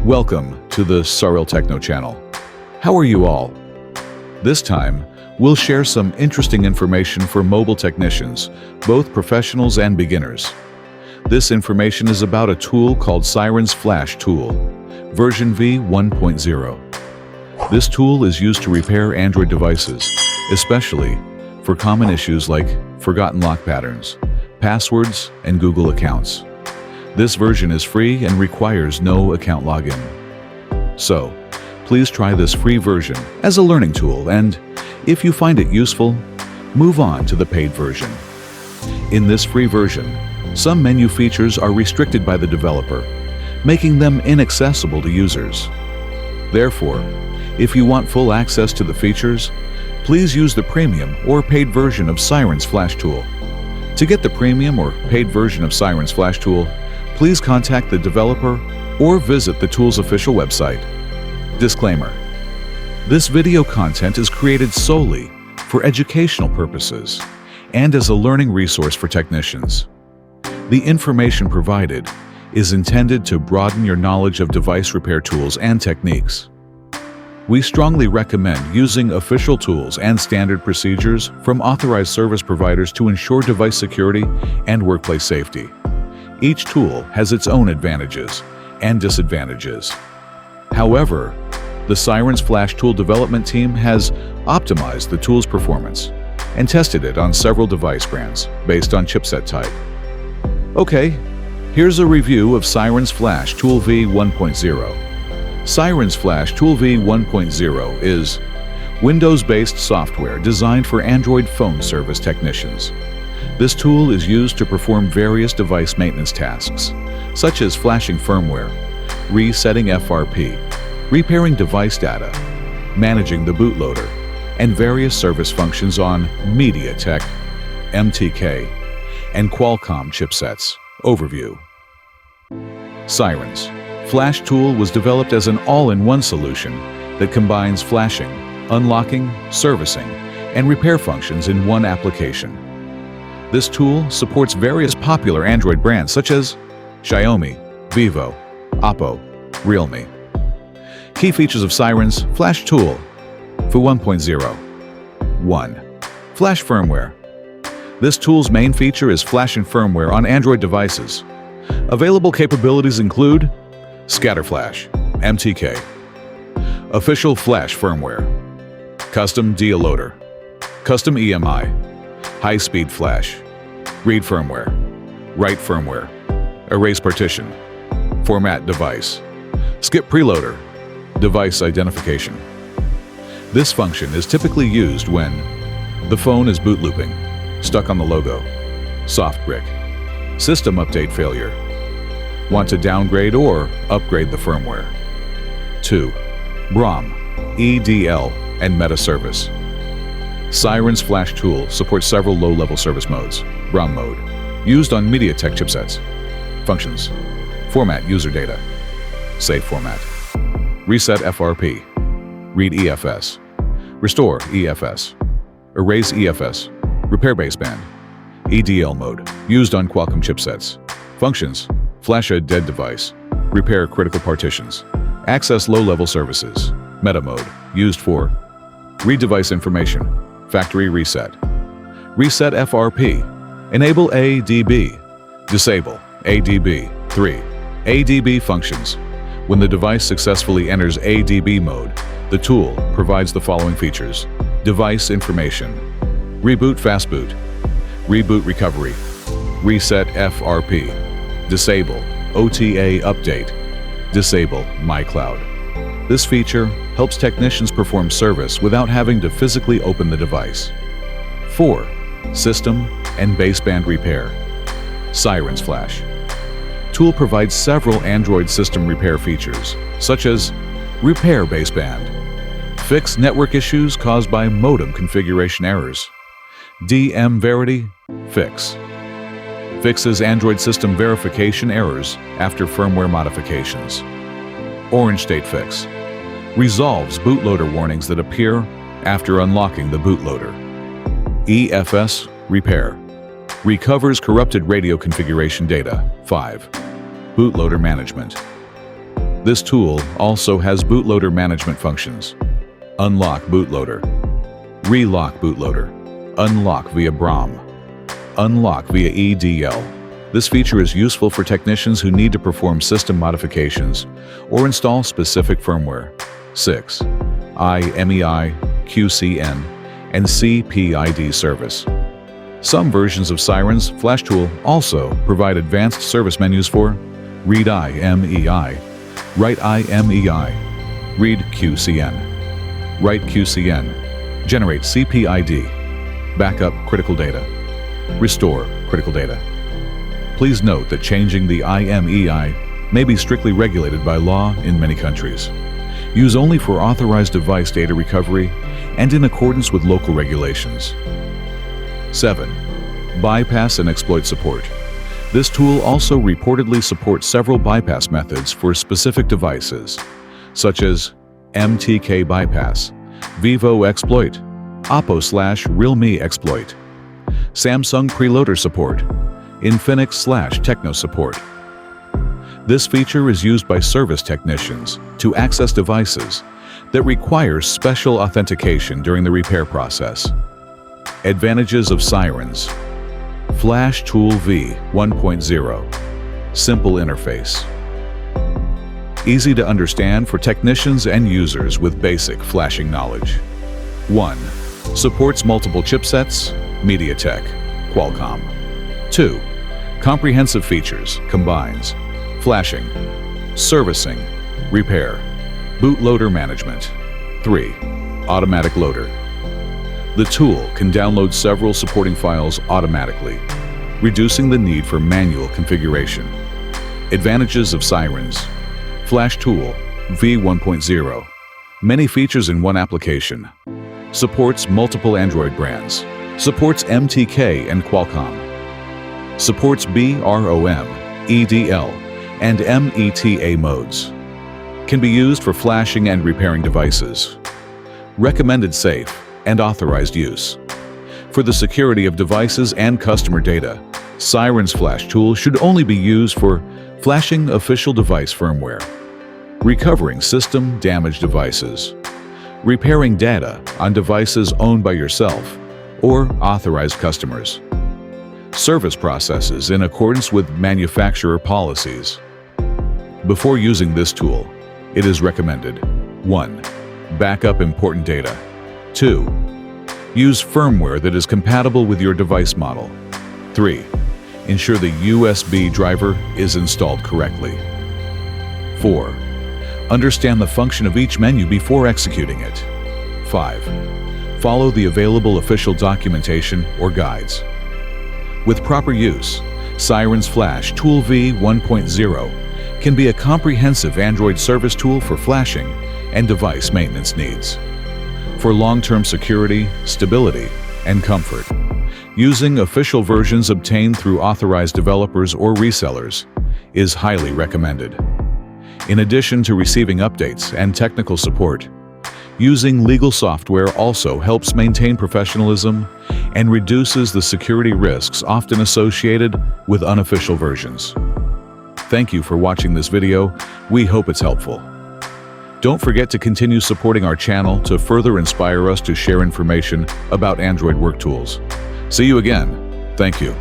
Welcome to the Saril Techno channel. How are you all? This time, we'll share some interesting information for mobile technicians, both professionals and beginners. This information is about a tool called Sirens Flash Tool, version V 1.0. This tool is used to repair Android devices, especially for common issues like forgotten lock patterns, passwords, and Google accounts. This version is free and requires no account login. So, please try this free version as a learning tool, and if you find it useful, move on to the paid version. In this free version, some menu features are restricted by the developer, making them inaccessible to users. Therefore, if you want full access to the features, please use the premium or paid version of Sirens Flash Tool. To get the premium or paid version of Sirens Flash Tool, please contact the developer or visit the tool's official website. Disclaimer: this video content is created solely for educational purposes and as a learning resource for technicians. The information provided is intended to broaden your knowledge of device repair tools and techniques. We strongly recommend using official tools and standard procedures from authorized service providers to ensure device security and workplace safety. Each tool has its own advantages and disadvantages. However, the Sirens Flash Tool development team has optimized the tool's performance and tested it on several device brands based on chipset type. Okay, here's a review of Sirens Flash Tool V 1.0. Sirens Flash Tool V 1.0 is Windows-based software designed for Android phone service technicians. This tool is used to perform various device maintenance tasks, such as flashing firmware, resetting FRP, repairing device data, managing the bootloader, and various service functions on MediaTek, MTK, and Qualcomm chipsets. Overview. Sirens Flash Tool was developed as an all-in-one solution that combines flashing, unlocking, servicing, and repair functions in one application. This tool supports various popular Android brands such as Xiaomi, Vivo, Oppo, Realme. Key features of Sirens Flash Tool for 1.0. 1. Flash firmware. This tool's main feature is flashing firmware on Android devices. Available capabilities include Scatter Flash, MTK, Official Flash Firmware, Custom DIA Loader, Custom EMI, High-Speed Flash, Read Firmware, Write Firmware, Erase Partition, Format Device, Skip Preloader, Device Identification. This function is typically used when the phone is boot looping, stuck on the logo, soft brick, system update failure, want to downgrade or upgrade the firmware. 2. BROM, EDL, and Meta Service. Sirens Flash Tool supports several low-level service modes. BROM mode, used on MediaTek chipsets. Functions: format user data, save format, reset FRP, read EFS, restore EFS, erase EFS, repair baseband. EDL mode, used on Qualcomm chipsets. Functions: flash a dead device, repair critical partitions, access low-level services. Meta mode, used for read device information, factory reset, reset FRP, enable ADB, disable ADB. 3. ADB functions. When the device successfully enters ADB mode, the tool provides the following features: device information, reboot fastboot, reboot recovery, reset FRP, disable OTA update, disable MyCloud. This feature helps technicians perform service without having to physically open the device. 4. System and baseband repair. Sirens Flash Tool provides several Android system repair features, such as repair baseband, fix network issues caused by modem configuration errors, DMVerity Fix. Fixes Android system verification errors after firmware modifications. Orange State Fix. Resolves bootloader warnings that appear after unlocking the bootloader. EFS Repair. Recovers corrupted radio configuration data. 5. Bootloader Management. This tool also has bootloader management functions. Unlock bootloader. Relock bootloader. Unlock via BROM. Unlock via EDL. This feature is useful for technicians who need to perform system modifications or install specific firmware. 6. IMEI, QCN, and CPID service. Some versions of Sirens FlashTool also provide advanced service menus for Read IMEI, Write IMEI, Read QCN, Write QCN, Generate CPID, Backup critical data, Restore critical data. Please note that changing the IMEI may be strictly regulated by law in many countries. Use only for authorized device data recovery and in accordance with local regulations. 7. Bypass and exploit support. This tool also reportedly supports several bypass methods for specific devices, such as MTK bypass, Vivo exploit, Oppo/Realme exploit, Samsung preloader support, Infinix/Techno support. This feature is used by service technicians to access devices that require special authentication during the repair process. Advantages of Sirens. FlashTool V 1.0. Simple interface. Easy to understand for technicians and users with basic flashing knowledge. 1. Supports multiple chipsets, MediaTek, Qualcomm. 2. Comprehensive features, combines flashing, servicing, repair, bootloader management. 3. Automatic loader. The tool can download several supporting files automatically, reducing the need for manual configuration. Advantages of Sirens. FlashTool V 1.0. Many features in one application. Supports multiple Android brands. Supports MTK and Qualcomm. Supports BROM, EDL, and META modes. Can be used for flashing and repairing devices. Recommended safe and authorized use. For the security of devices and customer data, Sirens FlashTool should only be used for flashing official device firmware, recovering system-damaged devices, repairing data on devices owned by yourself or authorized customers, service processes in accordance with manufacturer policies. Before using this tool, it is recommended 1. Backup important data. 2. Use firmware that is compatible with your device model. 3. Ensure the USB driver is installed correctly. 4. Understand the function of each menu before executing it. 5. Follow the available official documentation or guides. With proper use, Sirens FlashTool V 1.0 can be a comprehensive Android service tool for flashing and device maintenance needs. For long-term security, stability, and comfort, using official versions obtained through authorized developers or resellers is highly recommended. In addition to receiving updates and technical support, using legal software also helps maintain professionalism and reduces the security risks often associated with unofficial versions. Thank you for watching this video. We hope it's helpful. Don't forget to continue supporting our channel to further inspire us to share information about Android work tools. See you again. Thank you.